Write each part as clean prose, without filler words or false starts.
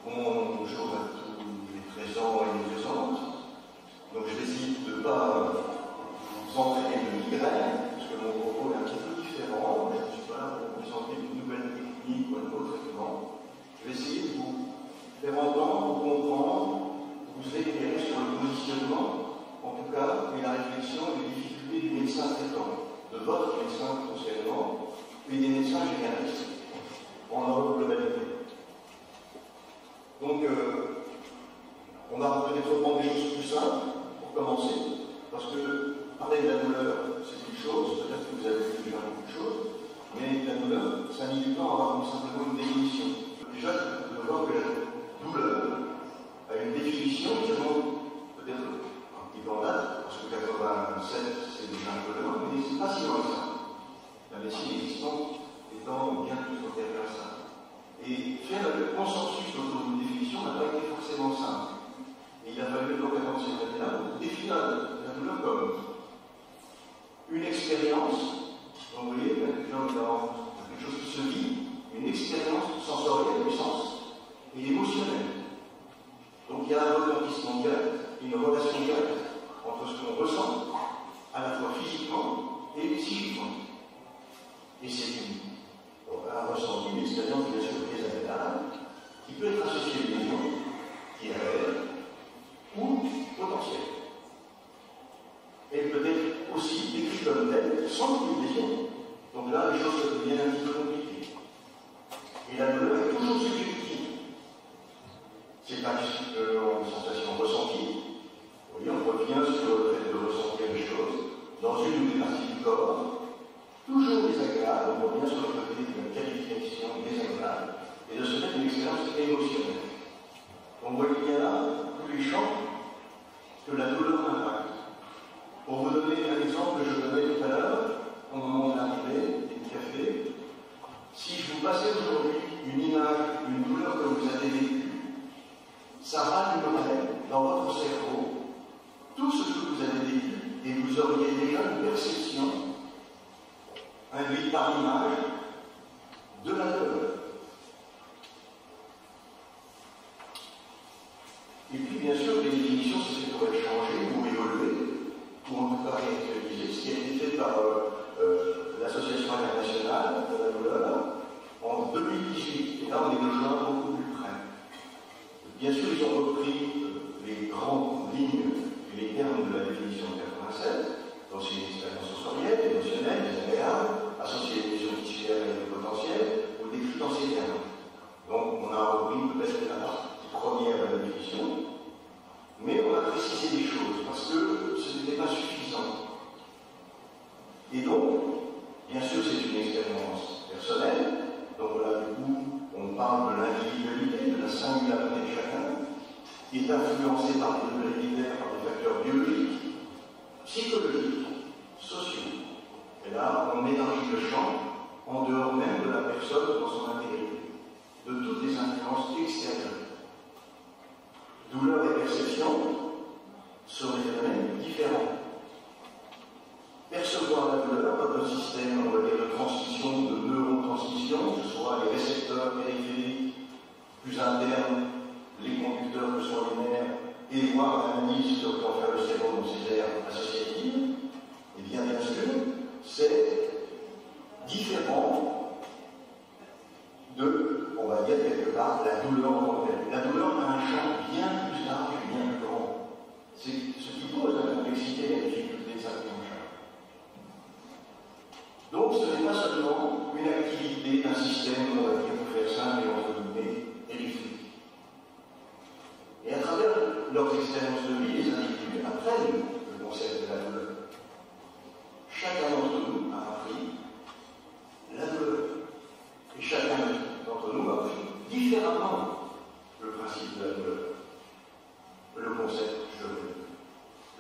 Bonjour à tous les présents et les présentes. Donc je décide de ne pas vous entraîner de migraine, parce que mon propos est un petit peu différent. Je ne suis pas là pour vous présenter une nouvelle technique ou un nouveau traitement. Je vais essayer de vous faire entendre, vous comprendre, vous éclairer sur le positionnement, en tout cas, et la réflexion et les difficultés du médecin traitant, de votre médecin concernant, et des médecins généralistes, en leur globalité. Donc, on va peut-être prendre des choses plus simples pour commencer, parce que parler de la douleur, c'est une chose, peut-être que vous avez vu déjà beaucoup de choses, mais la douleur, ça met du temps à avoir simplement une définition. Déjà, je veux voir que la douleur a une définition qui remonte peut-être un petit peu en date, parce que 87, c'est déjà un peu loin, mais c'est pas si loin que ça. La médecine existante étant bien plus antérieure à ça. Et faire le consensus autour d'une définition n'a pas été forcément simple. Et il a fallu donc avancer là pour définir la douleur comme une expérience, donc vous voyez, quelque chose qui se vit, une expérience sensorielle du sens et émotionnelle. Donc il y a un retentissement direct, une relation directe entre ce qu'on ressent, à la fois physiquement et psychiquement. Et c'est un ressenti, une expérience bien sûr désagréable, qui peut être associée à une lésion, qui est réelle, ou potentielle. Elle peut être aussi décrite comme telle, sans qu'il y ait une lésion. Donc là, les choses deviennent un petit peu compliquées. Et la douleur est toujours subjective. C'est pas une sensation ressentie. Vous voyez, on revient sur le fait de ressentir les choses dans une ou des parties du corps, toujours désagréable, on revient sur le côté d'une qualification désagréable, et de se mettre une expérience émotionnelle. On voit bien là tous les champs que la douleur impacte. Pour vous donner un exemple que je donnais tout à l'heure, au moment de l'arrivée du café, si je vous passais aujourd'hui une image, une douleur que vous avez vécue, ça rallumerait dans votre cerveau tout ce que vous avez vécu, et vous auriez déjà une perception induite par l'image de la douleur. Et puis, bien sûr, les définitions, c'est ce qui pourrait changer ou évoluer, ou en tout cas réactualiser, ce qui a été fait par l'Association internationale de la douleur en 2018. Et là, on est déjà beaucoup plus près. Bien sûr, ils ont repris les grandes lignes et les termes de la définition de 87. Donc, c'est une expérience sensorielle, émotionnelle, désagréable, associée à des lésions tissulaires et potentielles, ou décrite dans ces termes. Donc, on a repris peut-être la partie première de la définition, mais on a précisé des choses, parce que ce n'était pas suffisant. Et donc, bien sûr, c'est une expérience personnelle, donc là, du coup, on parle de l'individualité, de la singularité de chacun, qui est influencée par des données divers, par des facteurs biologiques, psychologiques, sociaux. Et là, on élargit le champ en dehors même de la personne dans son intégrité, de toutes les influences extérieures. Douleur et perception sont des phénomènes différents. Percevoir la douleur dans un système, on va dire, de transmission, de neurotransmission, que ce soit les récepteurs périphériques, plus internes, les conducteurs que sont les nerfs, et voir l'analyse que peut en faire le cerveau dans ses aires associatives, et bien sûr, c'est différent de, on va dire quelque part, la douleur en tant que telle. La douleur a un champ bien plus large et bien plus grand. C'est ce qui pose la complexité et la difficulté de sa prise en charge. Donc ce n'est pas seulement une activité d'un système, on va dire, pour faire simple et entre guillemets, électrique. Et à travers leurs expériences de vie, les individus apprennent le concept de la douleur. Chacun d'entre nous a appris la douleur. Et chacun d'entre nous a appris différemment le principe de la douleur. Le concept, je veux dire.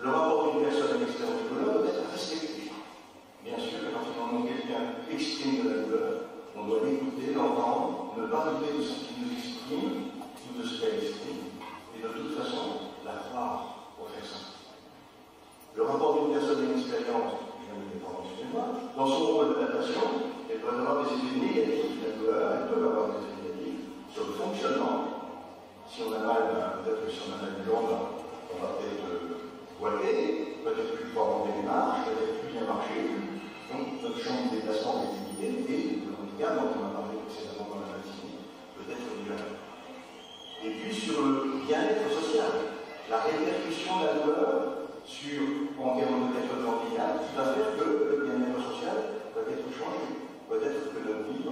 Le rapport d'une personne à l'extérieur de la douleur doit être respecté. Bien sûr, à partir du moment où quelqu'un exprime de la douleur, on doit l'écouter, l'entendre, ne pas douter de ce qu'il nous exprime, ou de ce qu'elle exprime, et de toute façon, la croire pour faire ça. Le rapport d'une personne à une expérience, je viens de le dire, excusez-moi, dans son rôle d'adaptation, elle doit avoir des effets négatifs, la douleur, elle peut avoir des effets négatifs sur le fonctionnement mal, peut-être que si on a une jambe, on va peut-être boiter, peut-être plus pouvoir monter les marches, peut-être plus bien marcher. Donc notre champ de déplacement est limité et le handicap, dont on a parlé précédemment dans la matinée, peut être déjà. Et puis sur le bien-être social, la répercussion de la douleur en termes de handicap, qui va faire que le bien-être social va être changé. Peut-être que notre vie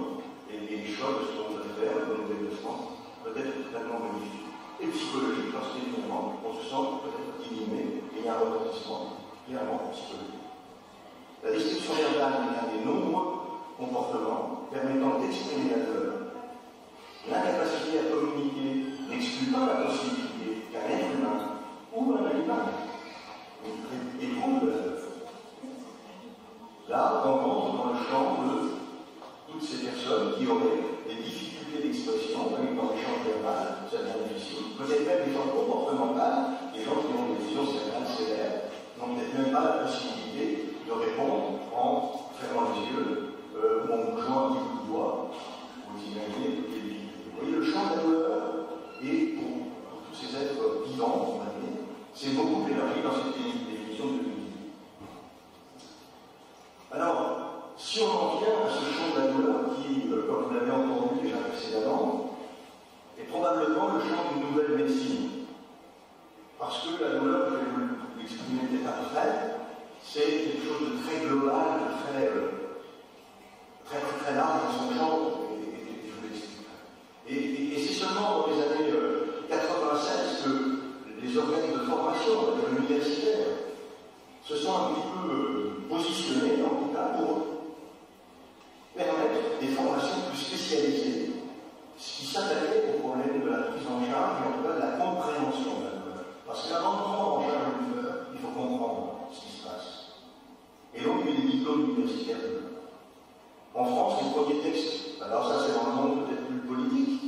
et les choix de ce qu'on veut faire, de nos déplacements, peut être totalement modifiés. Et psychologique, parce qu'évidemment, on se sent peut-être inhumé et il y a un retentissement clairement psychologique. La description verbale est un des nombreux comportements permettant d'exprimer la douleur. L'incapacité à communiquer n'exclut pas la possibilité qu'un être humain ou un animal éprouve de la douleur. Là, on rentre dans le champ de toutes ces personnes qui auraient des difficultés d'expression, même dans l'échange verbal, ça devient difficile. Peut-être même des gens comportementales, des gens qui ont des lésions cérébrales sévères, n'ont peut-être même pas la possibilité de répondre en fermant les yeux ou en bougeant un petit bout de doigt. Vous imaginez toutes les difficultés. Vous voyez, le champ de la douleur, et pour tous ces êtres vivants, on va dire, c'est beaucoup élargi dans cette définition de l'unité. Alors, si on en vient à ce champ de la douleur qui, comme vous l'avez entendu déjà précédemment, est probablement le champ d'une nouvelle médecine. Parce que la douleur, je vais vous l'exprimer peut-être après, c'est quelque chose de très global, de très large dans son champ, et je vous l'expliquerai. Et c'est seulement dans les années 96 que les organes de formation, universitaires, se sont un petit peu positionnés, en tout cas, pour permettre des formations plus spécialisées, qui s'attaquaient au problème de la prise en charge et en tout cas de la compréhension de la douleur. Parce qu'avant de prendre en charge la douleur, il faut comprendre ce qui se passe. Et donc, il y a des diplômes universitaires de douleur. En France, les premiers textes, alors ça c'est dans le monde peut-être plus politique,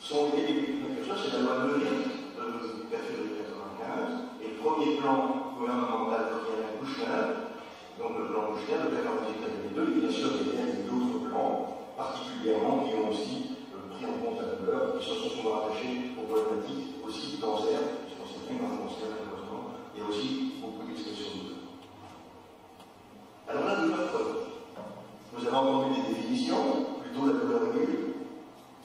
sont écrits. Quelque chose, c'est la loi de Neuilly de 1995, et le premier plan gouvernemental de Kouchner, donc le plan Kouchner de 1992, bien sûr, il y a d'autres plans, particulièrement qui ont aussi pris en compte la douleur, qui se sont souvent rattachés aux problématiques aussi de cancer, puisqu'on sait bien qu'en cancer, malheureusement, il y a aussi beaucoup d'expressions de douleur. Alors la douleur chronique. Vous avez entendu des définitions, plutôt la douleur aiguë.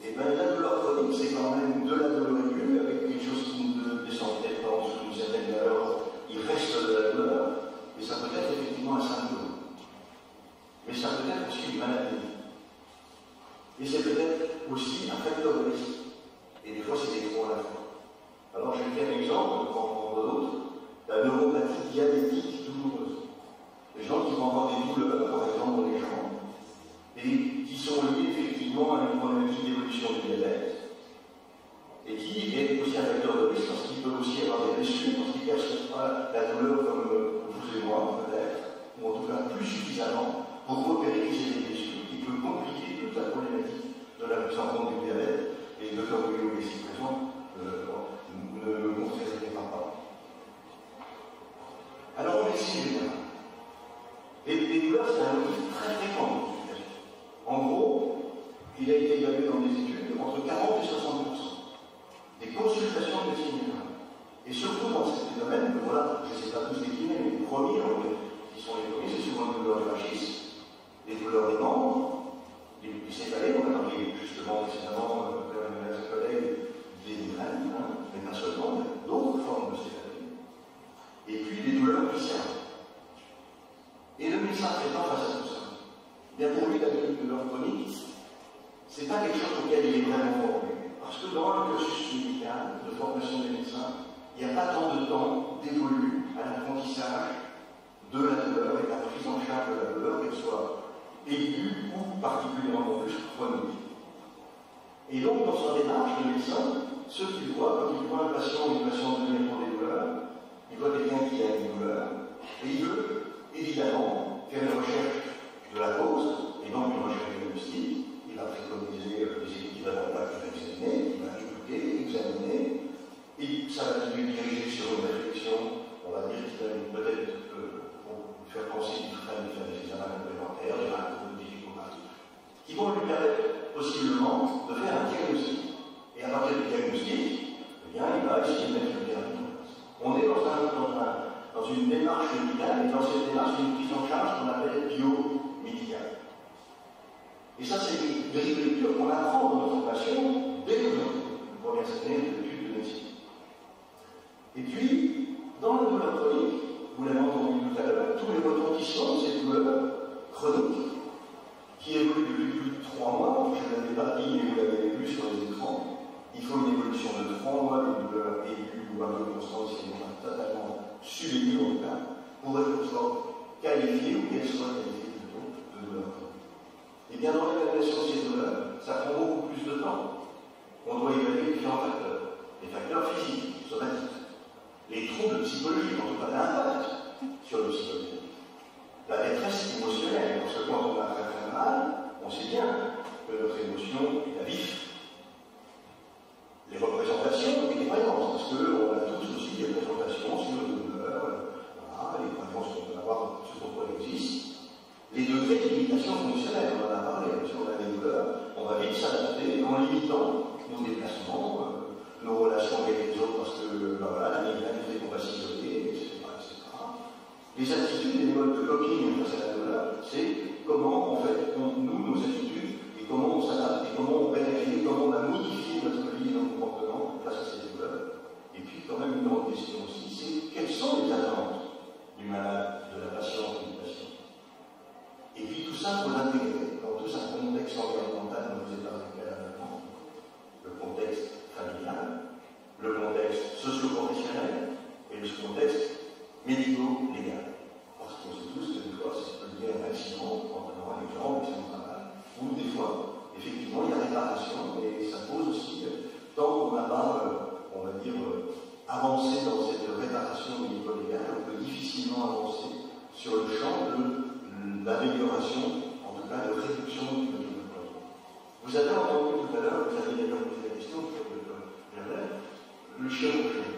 Et bien la douleur chronique, c'est quand même de la douleur aiguë, avec quelque chose qui ne descend peut-être pas en dessous d'une certaine valeur, il reste de la douleur, et ça peut être effectivement un symptôme. Mais ça peut être aussi une maladie. Et c'est peut-être aussi un facteur de risque. Et des fois, c'est des gros à la fois. Alors, je vais faire un exemple, pour en prendre d'autres, la neuropathie diabétique douloureuse. Les gens qui vont avoir des douleurs, par exemple, dans les jambes, et qui sont liées effectivement à une problématique d'évolution du diabète, et qui est aussi un facteur de risque, parce qu'ils peuvent aussi avoir des blessures, parce qu'ils ne perçoivent pas la douleur comme vous et moi, peut-être, ou en tout cas plus suffisamment, pour repérer qu'ils aient des blessures, qui peut compliquer toute la problématique de la prise en compte du diabète, et le docteur Guillaume ici présent ne me contredirez pas. Alors on explique bien. Les douleurs, c'est un motif très fréquent. En gros, il a été évalué dans des études entre 40 et 60% des consultations de médecine générale. Et surtout dans ces domaines, voilà, je ne sais pas tous décliner, mais les premiers, qui sont les premiers, c'est souvent les douleurs de rachis, les douleurs des membres, les céphalées, on a parlé justement précédemment, mes collègues, des migraines, mais pas seulement, d'autres formes de céphalées. Et puis les douleurs viscérales. Et le médecin traitant face à tout ça, bien pour lui, la douleur chronique, c'est pas quelque chose auquel il est vraiment formé. Parce que dans le cursus médical de formation des médecins, il n'y a pas tant de temps dévolu à l'apprentissage de la douleur et de la prise en charge de la douleur, qu'elle soit aiguë ou particulièrement plus chronique. Et donc, dans son démarche, le médecin, ce qu'il voit, quand il voit un patient ou une patiente venir pour des douleurs, il voit quelqu'un qui a une douleur, et il veut évidemment faire une recherche de la cause, et donc une recherche diagnostique. Il va préconiser des équivalents là qu'il va examiner, il va écouter, examiner, et ça va lui diriger sur une réflexion, on va dire qu'il va peut-être pour faire penser qu'il faudra lui faire des examens complémentaires, des radiologiques, qui vont lui permettre possiblement de faire un diagnostic. Et à partir du diagnostic, eh bien, une démarche médicale, et dans cette démarche, il y a une prise en charge qu'on appelle biomédicale. Et ça, c'est une grille de lecture qu'on apprend dans notre formation dès aujourd'hui, une première année d'études de médecine. Et puis, dans la douleur chronique, vous l'avez entendu tout à l'heure, tous les retentissements de ces douleurs chroniques, qui évoluent depuis plus de 3 mois, je ne l'avais pas dit, mais vous l'avez vu sur les écrans, il faut une évolution de 3 mois des douleurs aiguës ou un peu constantes, si on a totalement suivi en tout cas, pour être qualifié ou qu'elle soit qualifiée plutôt de douleur chronique. Et bien dans l'évaluation de ces douleurs, ça prend beaucoup plus de temps. On doit évaluer différents facteurs. Les facteurs physiques, somatiques, les troubles psychologiques, en tout cas l'impact sur le psychologique. La détresse émotionnelle, parce que quand on a très très mal, on sait bien que notre émotion est à vif. Les représentations et les croyances, parce qu'on a tous aussi des représentations sur les douleurs, voilà, les croyances qu'on peut avoir sur pourquoi elles existent. Les degrés de limitation fonctionnelle, on en a parlé, si on a des douleurs, on va vite s'adapter en limitant nos déplacements, nos relations avec les autres, parce que voilà, la migraine fait qu'on va s'isoler, etc., etc. Les attitudes et les modes de coping face à la douleur, c'est comment en fait nos attitudes et comment on s'adapte et comment on vérifie, comment on a modifié notre vie et notre comportement face à ces douleurs. Et puis quand même une grande question aussi, c'est quelles sont les attentes du malade, de la patiente ou du patient. Et puis tout ça, il faut l'intégrer dans tout un contexte environnemental dont je vous ai parlé préalablement, le contexte familial, le contexte socio-professionnel et le contexte médico-légal. Parce qu'on sait tous que des fois, ça peut lier à un accident, notamment avec gens, accident de travail, ou des fois, effectivement, il y a réparation, et ça pose aussi, tant qu'on n'a pas, on va dire, avancé dans cette réparation médico-légale, on peut difficilement avancer sur le champ de l'amélioration, en tout cas de réduction du niveau de chronique. Vous avez entendu tout à l'heure, vous avez d'ailleurs posé la question, le chirurgien.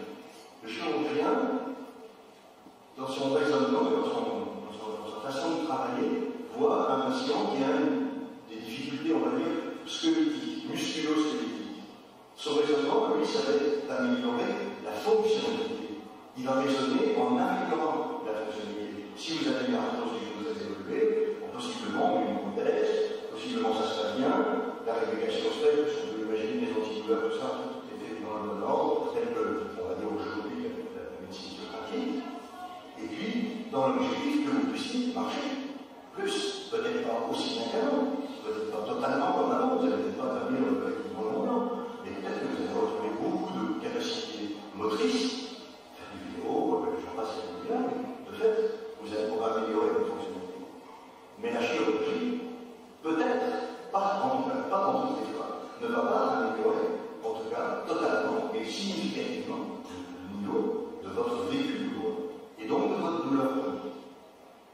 Le chirurgien, dans son raisonnement et dans sa façon de travailler, voit un patient qui a des difficultés, on va dire, squelettiques, musculo-squelettiques. Son raisonnement, lui, ça va être d'améliorer la fonctionnalité. Il va raisonner en améliorant la fonctionnalité. Si vous avez une arthrose du genou très élevée, possiblement une prothèse, possiblement ça se passe bien, la rééducation se fait, parce qu'on peut imaginer des antidouleurs, tout ça, tout est fait dans le bon ordre, tel que, on va dire aujourd'hui, la médecine pratique. Et puis, dans l'objectif que vous puissiez marcher plus, peut-être pas aussi bien qu'avant, peut-être pas totalement comme avant, vous n'allez peut-être pas devenir le moment, mais peut-être que vous allez retrouver beaucoup de capacités motrices, faire du vélo, j'en passe à bien, mais de fait, vous allez pouvoir améliorer votre fonctionnalité. Mais la chirurgie, peut-être, pas dans toutes les fois, ne va pas améliorer, en tout cas, totalement et significativement, le niveau de votre vécu douloureux, et donc de votre douleur chronique.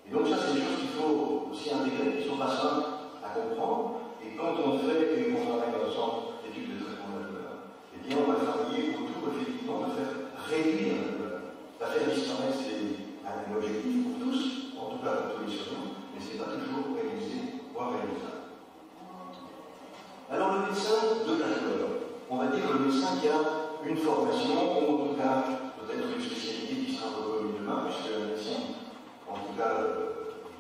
Et donc ça, c'est des choses qu'il faut aussi intégrer, qui ne sont pas simples à comprendre, et quand on fait, et qu'on travaille dans le centre d'études de traitement de la douleur, eh bien, on va travailler autour, effectivement, de faire réduire la douleur. La faire disparaître, c'est un objectif pour tous, en tout cas pour tous les survivants, mais ce n'est pas toujours réalisé, voire réalisable. Alors, le médecin de la douleur, on va dire le médecin qui a une formation, ou en tout cas, peut-être une spécialité qui sera reconnue demain, puisque la médecine, en tout cas,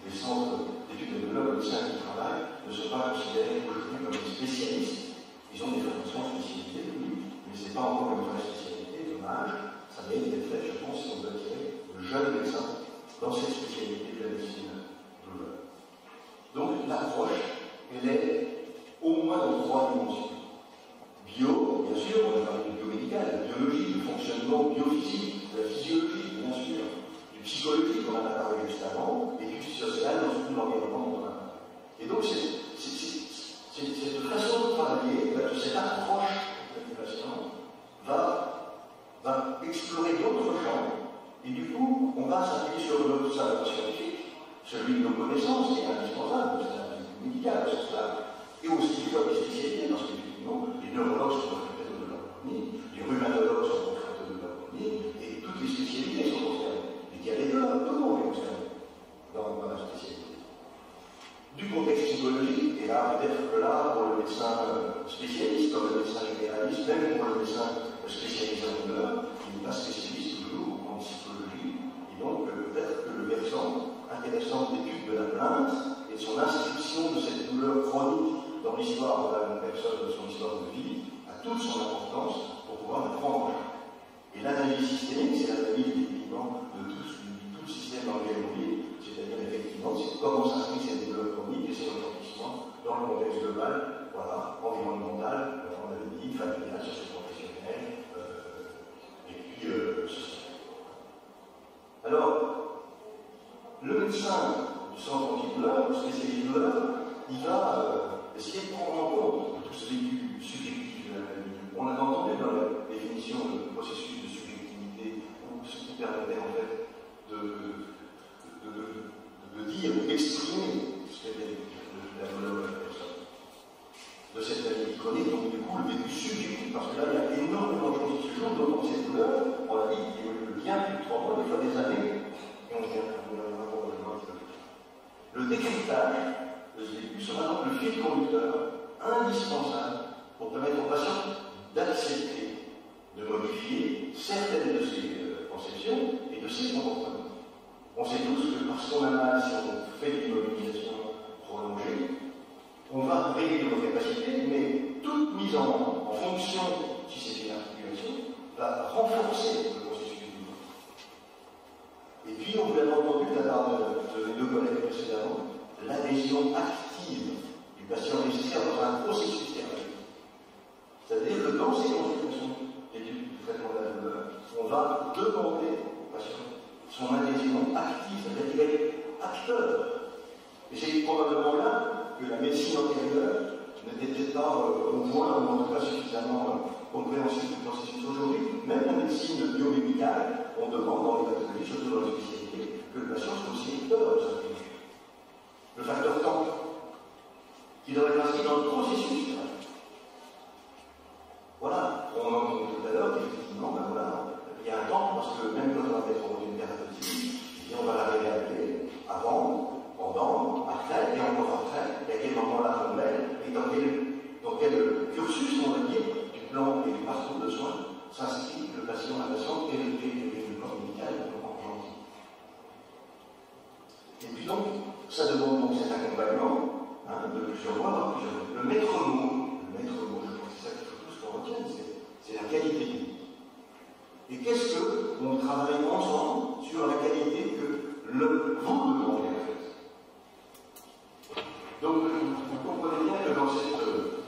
les centres d'études de douleur, les médecins qui travaillent, ne sont pas considérés aujourd'hui comme des spécialistes. Ils ont des formations spécialisées, oui, mais ce n'est pas encore une vraie spécialité, dommage. Ça mérite d'être fait, je pense, si on veut attirer le jeune médecin dans cette spécialité de la médecine douleur. Donc, l'approche, elle est au moins de 3 dimensions. Bio, bien sûr, on a parlé de biomédical, de biologie, du fonctionnement biophysique, de la physiologie, bien sûr, du psychologique, on en a parlé juste avant, et du social, dans tout l'environnement dont on a parlé. Et donc, cette façon de travailler, cette approche de la patient va explorer d'autres champs, et du coup, on va s'appuyer sur notre savoir scientifique, celui de nos connaissances, qui est indispensable, c'est la médicale, c'est cela. Et aussi des spécialités, parce qu'effectivement, les neurologues sont confrontés de leur chronique, les rhumatologues sont confrontés de leur chronique, et toutes les spécialités sont concernées. Les diabétologues, tout le monde est concerné dans la spécialité. Du contexte psychologique, et là, peut-être que là, pour le médecin spécialiste, comme le médecin généraliste, même pour le médecin spécialisé en douleur, il n'est pas spécialiste toujours en psychologie, et donc, l'histoire de la personne, de son histoire de vie, a toute son importance pour pouvoir la prendre en charge. Et l'analyse systémique, c'est l'analyse effectivement de tout le système dans lequel on vit, c'est-à-dire effectivement comment s'inscrit ces développements chroniques et ces ressortissements dans le contexte global, voilà, environnemental, on avait dit, familial, socio-professionnel, et puis social. Alors, le médecin du centre anti-douleur, le spécialiste douleur, il va essayer de prendre en compte tout ce vécu subjectif de la maladie. On a entendu dans la définition de processus de subjectivité, ou ce qui permettait en fait de dire, d'exprimer ce qu'était la douleur de la personne. De cette maladie chronique, donc du coup le vécu subjectif, parce que là il y a énormément de choses qui se jouent, d'autant cette douleur, on l'a dit, qui évolue bien plus de 3 mois, des fois des années, et on vient le décryptage de ce vécu sera donc le fil conducteur indispensable pour permettre aux patients d'accepter, de modifier certaines de ses conceptions et de ses comportements. On sait tous que parce qu'on a mal, si on fait des mobilisations prolongées, on va réduire nos capacités, mais toute mise en fonction, si c'est une articulation, va renforcer le processus du mouvement. Et puis, on vous l'a entendu de la part de mes 2 collègues précédemment, l'adhésion active du patient nécessaire dans un processus thérapeutique. C'est-à-dire que dans ces consultations d'études du traitement de la douleur, on va demander au patient son adhésion active, c'est-à-dire qu'il est acteur. Et c'est probablement là que la médecine antérieure n'était peut-être pas au point, ou en tout cas suffisamment compréhensible du processus. Aujourd'hui, même la médecine biomédicale, on demande dans les pathologies, surtout dans les spécialités, que le patient soit aussi acteur de sa vie. Le facteur temps, qui doit être inscrit dans le processus. Voilà, on entend tout à l'heure qu'effectivement, ben voilà, il y a un temps, parce que même quand on va mettre en route une thérapeutique, on va la révéler avant, pendant, après, et encore après, et à quel moment la renouvelle, et dans quel cursus, on va dire, du plan et du parcours de soins s'inscrit le patient, la patiente, et le corps médical, en gentil. Et puis donc, ça demande donc cet accompagnement de plusieurs mois, voire plusieurs mois. Le maître mot, je crois que c'est ça qu'il faut tous qu'on retienne, c'est la qualité de vie. Et qu'est-ce qu'on travaille ensemble sur la qualité que vous demandez en fait. Donc vous comprenez bien que dans cette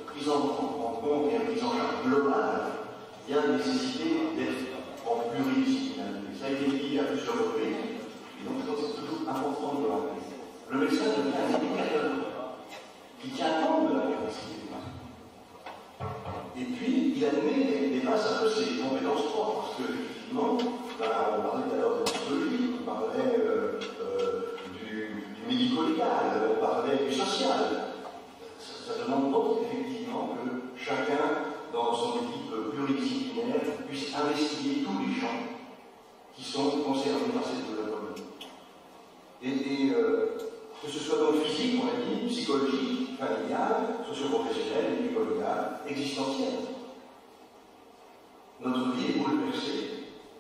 prise en compte et prise en charge globale, il y a nécessité d'être en pluridisciplinarité. Ça a été dit à plusieurs reprises, et donc je pense que c'est toujours important de le rappeler. Le médecin devient un éducateur qui tient compte de la capacité des patients. Et puis, il admet et dépasse un peu ses compétences propres, parce que, effectivement, on parlait tout à l'heure de l'psychologie, on parlait du médico-légal, on parlait du social. Ça demande donc, effectivement, que chacun, dans son équipe pluridisciplinaire, puisse investiguer tous les champs qui sont concernés par cette douleur. Et que ce soit donc physique, on l'a dit, psychologique, familial, socio-professionnel, médico-légal, existentiel. Notre vie est bouleversée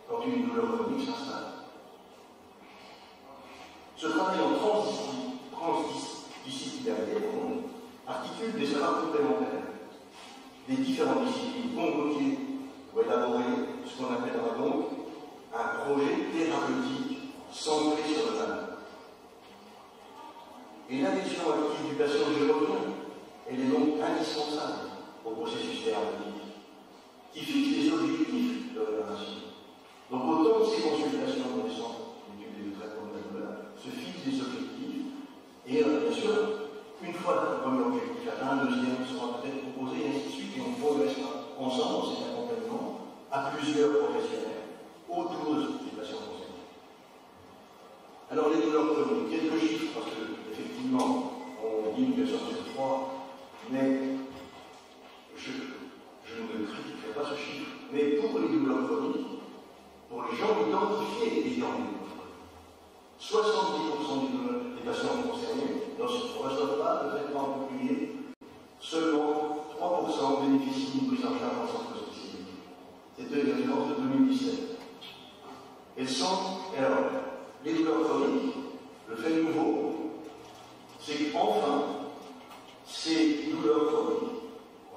quand une douleur chronique s'installe. Ce travail en transdisciplinarité articule des savoirs complémentaires des différentes disciplines convoquées pour élaborer ce qu'on appellera donc un projet thérapeutique centré sur le malade. Et l'adhésion active du patient, j'y reviens, elle est donc indispensable au processus thérapeutique, qui fixe les objectifs de réparation. Donc autant que ces consultations dans les centres d'études et de traitement de la douleur se fixent des objectifs, et bien sûr, une fois le premier objectif atteint, un deuxième sera peut-être proposé, et ainsi de suite, et on progressera ensemble dans cet accompagnement à plusieurs professionnels autour des patients concernés. Alors les douleurs chroniques, quelques chiffres, parce que effectivement, on dit une personne sur 3, mais je ne critiquerai pas ce chiffre, mais pour les douleurs chroniques, pour les gens identifiés ayant des douleurs chroniques, 70% des patients concernés ne reçoivent pas de traitement approprié, seulement 3% bénéficient d'une prise en charge en centre spécialisé. C'était une référence de 2017. Elles sont, alors, les douleurs chroniques, le fait nouveau, c'est qu'enfin, ces douleurs chroniques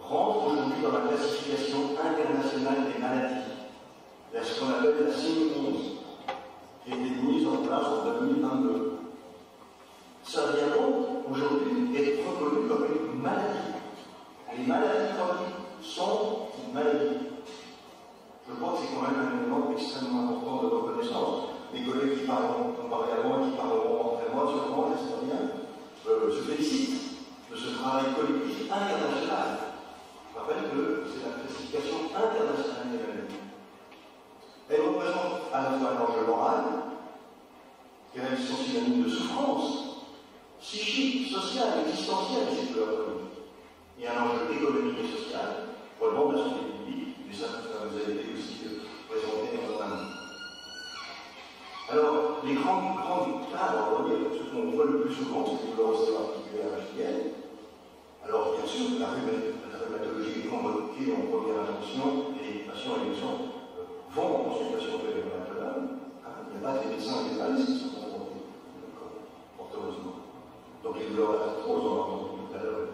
rentrent aujourd'hui dans la classification internationale des maladies. Il y a ce qu'on appelle la CIM-11, qui a été mise en place en 2022. Ça vient donc aujourd'hui être reconnu comme une maladie. Les maladies chroniques sont une maladie. Je crois que c'est quand même un élément extrêmement important de reconnaissance. Les collègues qui ont parlé avant et qui parleront après moi, sûrement, j'espère bien, se félicitent de ce travail collectif international. Je rappelle que c'est la classification internationale des maladies. Elle représente à la fois un enjeu moral, car elles sont synonymes de souffrance psychique, sociale, existentielle, ces douleurs chroniques. Il y a un enjeu économique et social, relevant de la santé publique, mais ça vous a été aussi présenté en un. Alors, les grands cadres, ce qu'on voit le plus souvent, c'est les douleurs ostéo-articulaires agiles. Alors, bien sûr, la rhumatologie est convoquée en première intention, et les patients et les gens vont en consultation avec le rhumatologue. Il n'y a pas que les médecins généralistes qui sont confrontés, fort heureusement. Donc, les douleurs d'arthrose, on l'a entendu tout à l'heure,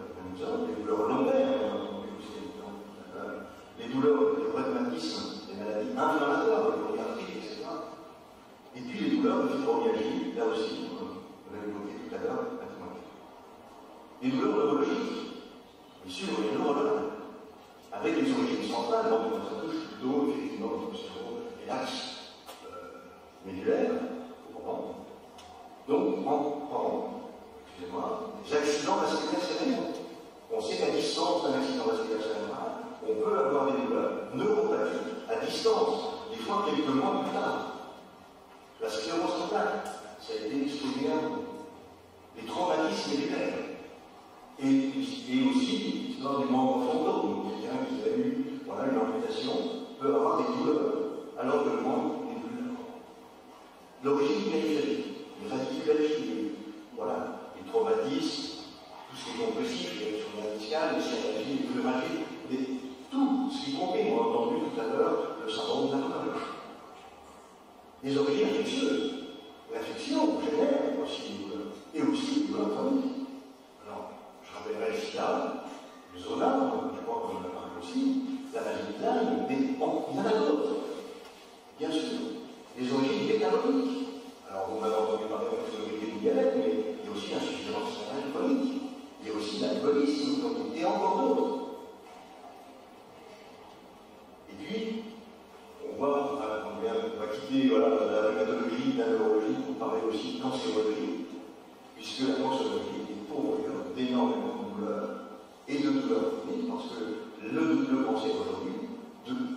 les douleurs lombaires, on l'a entendu aussi tout à l'heure, les douleurs, les rhumatismes, les maladies inflammatoires, les polyarthrites, etc. Et puis les douleurs de fibromyalgie, là aussi, on l'a évoqué tout à l'heure, les douleurs neurologiques, bien sûr, les neurologues, avec les origines centrales, donc ça touche plutôt effectivement et l'axe médulaire, donc des accidents vasculaires cérébraux. On sait qu'à distance d'un accident vasculaire cérébral, on peut avoir des douleurs neuropathiques à distance, des fois quelques mois plus tard. La sclérose en plaques, ça a été exprimé à vous. Les traumatismes médulaires. Et aussi, dans des membres frontaux, donc quelqu'un qui a eu une amputation peut avoir des douleurs, alors que le membre est plus d'accord. L'origine périphérique, les radiculalités, les traumatismes, tout ce qui est compressif, les réactions discales, les sciatalgies, les pleuralgies, mais tout ce qui compte, on a entendu tout à l'heure le syndrome d'Alzheimer. Les origines infectieuses. L'infection génère aussi des douleurs, et aussi des douleurs chroniques. Alors, je rappellerai le sida, le zona, je crois qu'on en a parlé aussi, la maladie de Lyme, mais il y en a d'autres. Bien sûr, les origines métaboliques. Alors, vous m'avez entendu parler de la physiologie du diabète, mais il y a aussi l'insuffisance rénale chronique. Il y a aussi l'alcoolisme, et encore d'autres. Et puis, on va quitter la rhumatologie, la neurologie, pour parler aussi de cancérologie, puisque la cancérologie est pourvoyeure d'énormément de douleurs et de douleurs chroniques, parce que le cancer aujourd'hui,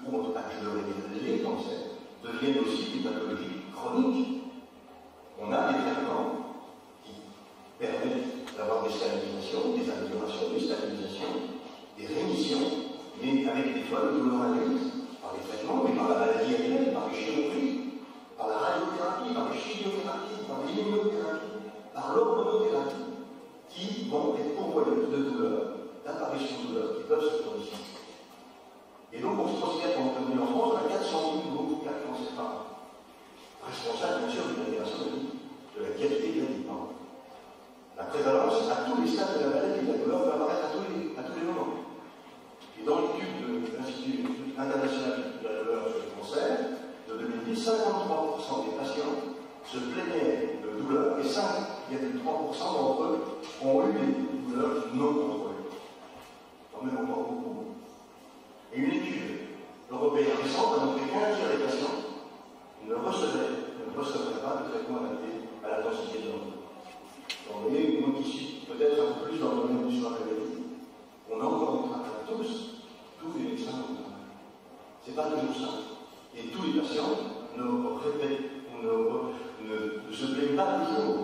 ou en tout cas, je le répète, les cancers deviennent aussi des pathologies chroniques. On a des traitements qui permettent d'avoir des stabilisations, des améliorations, des stabilisations, des rémissions, mais avec des fois de douleurs induites par les traitements, mais par la maladie elle-même, par les chirurgies, par la radiothérapie, par les chimiothérapies, par l'immunothérapie, par l'hormonothérapie, qui vont être pourvoyeuses de douleurs, d'apparitions de douleurs qui peuvent se produire. Et donc, on se considère qu'en France, on a 400 000 nouveaux cas de cancer par an. Responsable, bien sûr, de l'amélioration de vie, de la qualité de la vie. La prévalence à tous les stades de la maladie, la douleur peut apparaître à tous les moments. Et dans l'étude de l'Institut international de la douleur sur le cancer, de 2010, 53% des patients se plaignaient de douleurs et 5,3% d'entre eux ont eu des douleurs non contrôlées. Quand même encore beaucoup. Et une étude européenne récente a montré qu'un tiers des patients ne recevraient pas de traitement adapté à la densité de l'enfant. Vous voyez, moi qui suis peut-être un peu plus dans le domaine du soin maladie, on a encore des travail tous les médecins au travail. Ce n'est pas toujours simple. Et tous les patients ne se plaignent pas toujours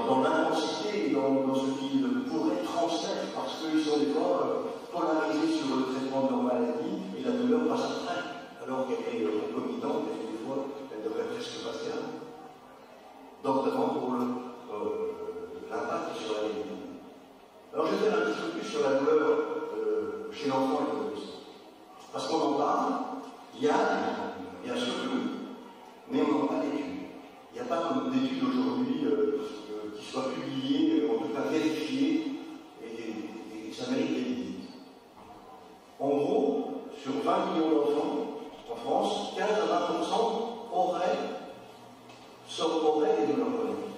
dans l'intensité et dans ce qu'ils pourraient transmettre, parce qu'ils sont des fois polarisés sur le traitement de leur maladie et la douleur passe après, alors qu'elle est concomitante et des fois elle devrait presque passer avant. Donc, notamment pour l'impact sur la vie. Alors, je vais faire un petit peu plus sur la douleur chez l'enfant et l'adolescent. Parce qu'on en parle, il y a bien sûr que oui, mais on n'en a pas d'études. Il n'y a pas d'études aujourd'hui qui soit publié, en tout cas vérifié, et ça mérite d'être dit. En gros, sur 20 millions d'enfants en France, 15 à 20% auraient des douleurs chroniques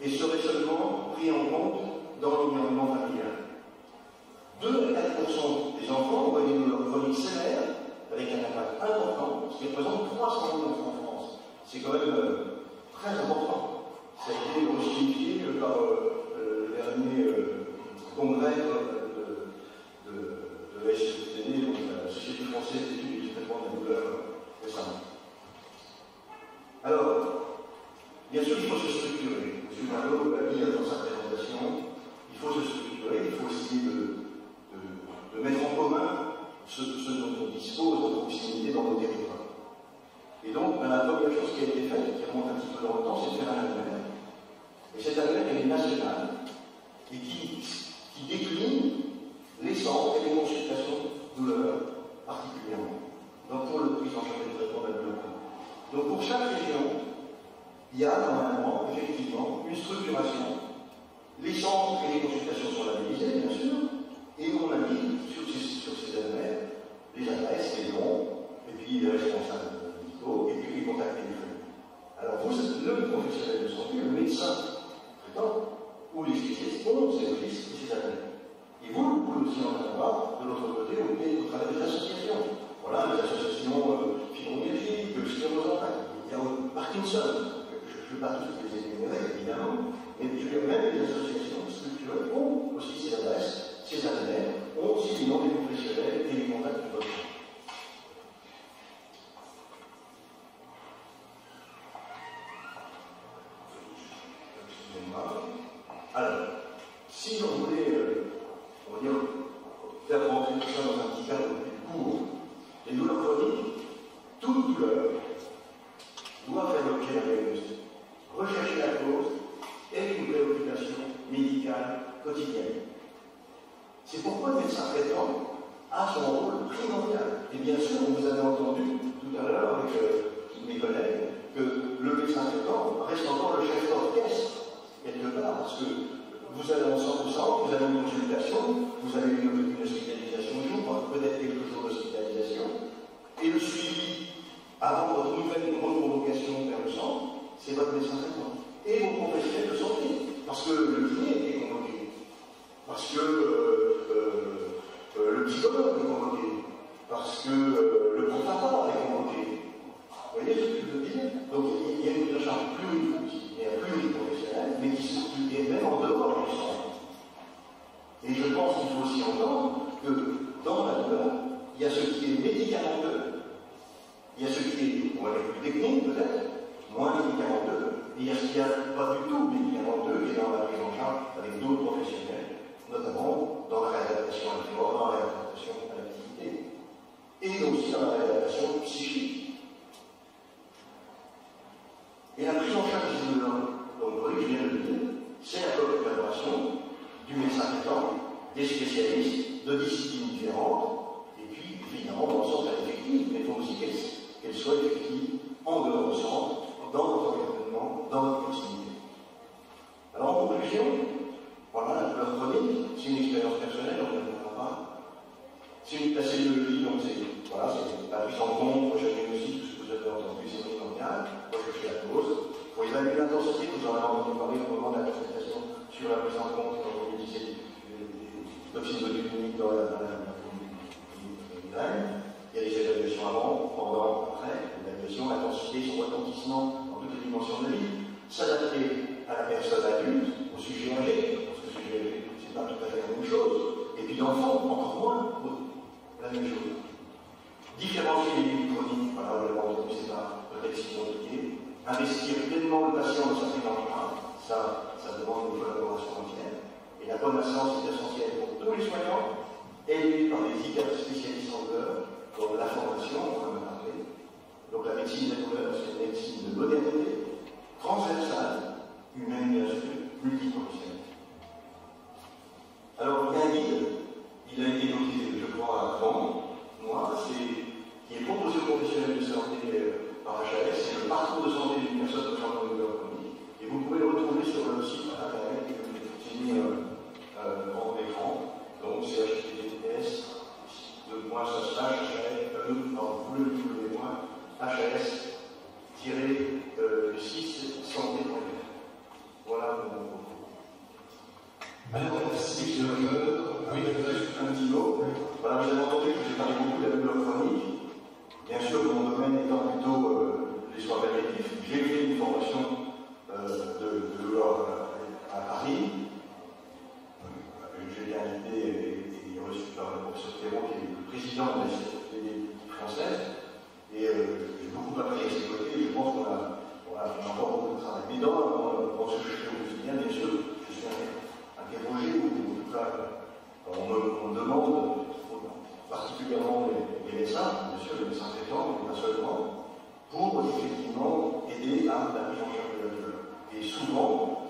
et seraient seulement pris en compte dans l'environnement familial. 2 à 4% des enfants auraient des douleurs chroniques sévères avec un impact important, ce qui représente 300 000 enfants en France. C'est quand même très important. Ça a été resignifié par le dernier congrès de la SFTD, donc la Société française d'études et du traitement de la douleur récemment. Alors, bien sûr, il faut se structurer. M. Marlot l'a dit dans sa présentation, il faut se structurer, il faut essayer de mettre en commun ce dont on dispose de proximité dans nos territoires. Et donc, la première chose qui a été faite, qui remonte un petit peu dans le temps, c'est de faire un annuaire. Et cet annuaire, elle est nationale, et qui décline les centres et les consultations douleurs particulièrement. Donc, pour le prise en charge du traitement de la douleur. Donc, pour chaque région, il y a normalement, effectivement, une structuration. Les centres et les consultations sont labellisés, bien sûr, et on a mis sur ces annuaires les adresses, les noms, et puis les responsables médicaux, et puis les contacts téléphoniques. Alors, vous, le professionnel de santé, le médecin traitant, ou les spécialistes ont ces registres et ces annuaires. Et vous pouvez aussi en avoir de l'autre côté au travers des associations. Voilà, les associations fibromyalgiques, sclérose en plaques, il y a Parkinson, je ne vais pas tous les énumérer, évidemment, mais je veux dire, même les associations structurées ont aussi ces adresses, ces annuaires, ont aussi les noms des professionnels et les contacts du docteur. Alors, si on voulait, on va dire, faire rentrer tout ça dans un petit cadre plus court, les douleurs chroniques, toute douleur doit faire l'objet d'un diagnostic. Rechercher la cause est une préoccupation médicale quotidienne. C'est pourquoi le médecin traitant a son rôle primordial. Et bien sûr, vous avez entendu tout à l'heure avec mes collègues que le médecin traitant reste encore le chef d'orchestre, quelque part, parce que vous allez en centre, vous avez une consultation, vous avez une hospitalisation de jour, peut-être quelques jours d'hospitalisation, et le suivi avant votre nouvelle reconvocation vers le centre, c'est votre médecin traitant. Et vos professionnels de santé, parce que le kiné est convoqué, parce que le psychologue est convoqué, parce que le professeur est convoqué. Vous voyez ce que je veux dire? Donc il y a une prise en charge pluriprofessionnelle, mais qui est même en dehors du centre. Et je pense qu'il faut aussi entendre que dans la douleur, il y a ce qui est médicamenteux, il y a ce qui est, on va dire, plus technique peut-être, moins médicamenteux, et il y a ce qui n'est pas du tout médicamenteux, qui est dans la prise en charge avec d'autres professionnels, notamment dans la réadaptation à l'effort, dans la réadaptation à l'activité, et aussi dans la réadaptation psychique. Et la prise en charge des douleurs, donc je viens de le dire, c'est la collaboration du médecin traitant, des spécialistes de disciplines différentes, et puis évidemment dans le centre effectif, mais il faut aussi qu'elle soit effective en dehors du centre, dans notre environnement, dans notre proximité. Alors en conclusion, voilà, la douleur chronique, c'est une expérience personnelle, on ne le pas. C'est une cellulologie, donc c'est la prise en compte, rechercher aussi tout ce que vous avez entendu, c'est primordial, rechercher la cause. Il faut évaluer l'intensité, vous en avez entendu parler au moment de la consultation sur la prise en compte, quand on disait toxines botuliniques dans la migraine. Il y a des évaluations avant, pendant, après, l'évaluation, l'intensité, son retentissement dans toutes les dimensions de la vie. S'adapter à la personne adulte, au sujet âgé, parce que le sujet âgé, c'est pas tout à fait la même chose. Et puis d'enfants, encore moins, la même chose. Différencier les débuts chroniques, voilà, le monde, c'est pas peut-être si compliqué. Investir pleinement le patient dans sa prise en charge, ça demande une collaboration entière. Et la connaissance est essentielle pour tous les soignants, aidés par des hyper spécialistes en douleur, dans la formation, on va en parler. Donc la médecine des douleurs, c'est une médecine de modernité, transversale, humaine bien sûr, multiprofessionnelle. Alors il y a un guide, il a été évoqué, je crois, avant, moi, qui est proposé aux professionnels de santé par HAS, c'est le parcours de santé d'une personne souffrant de douleur chronique. Et vous pouvez le retrouver sur le site HAS-6-santé.fr. Voilà mon... Madame la Ministre, oui, un petit mot. Voilà, vous avez entendu que j'ai parlé beaucoup de la douleur chronique. Bien sûr, mon domaine étant plutôt les soins palliatifs, j'ai fait une formation de douleur à Paris. J'ai été invité et reçu par le professeur Thérault, qui est le président de la CFD française. Et j'ai beaucoup appris à ses côtés. Je pense qu'on a encore beaucoup de travail. Mais dans ce que je fais au quotidien, bien sûr, je suis interrogé, ou en tout cas, on me demande, particulièrement les médecins, bien sûr, les médecins traitants, mais pas seulement, pour effectivement aider à la prise en charge de la douleur. Et souvent,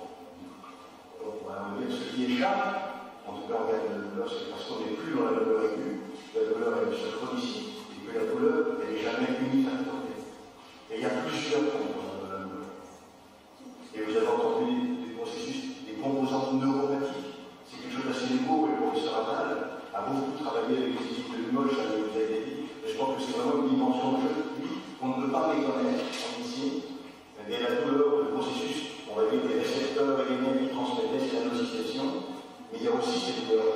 on va dire ce qui échappe, en tout cas en cas de douleur, c'est parce qu'on n'est plus dans la douleur aiguë, la douleur elle se chronicite, et que la douleur, elle n'est jamais unifactorielle. Et il y a plusieurs composantes de la douleur. Et vous avez entendu des processus, des composantes neuropathiques. C'est quelque chose d'assez nouveau, et le professeur Attal a beaucoup travaillé avec les équipes de Limoges, ça vous avez dit, mais je pense que c'est vraiment une dimension de jeu, qu'on ne peut pas méconnaître ici. Mais la douleur, le processus, on va dire des récepteurs et des nerfs qui transmettent, c'est la nociception, mais il y a aussi ces douleurs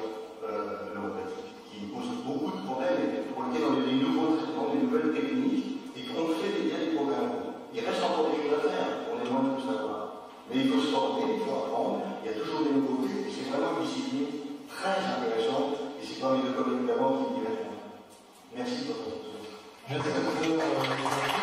neuropathiques qui posent beaucoup de problèmes et pour lesquels on a des nouveaux traitements, des nouvelles techniques, et qu'on fait bien des programmes. Il reste encore des choses à faire, on est loin de tout savoir. Mais il faut se former, il faut apprendre, il y a toujours des nouveautés, et c'est vraiment une discipline très intéressante, et c'est pas mes deux collègues d'avant qui m'y répondent. Merci pour votre attention. Merci beaucoup.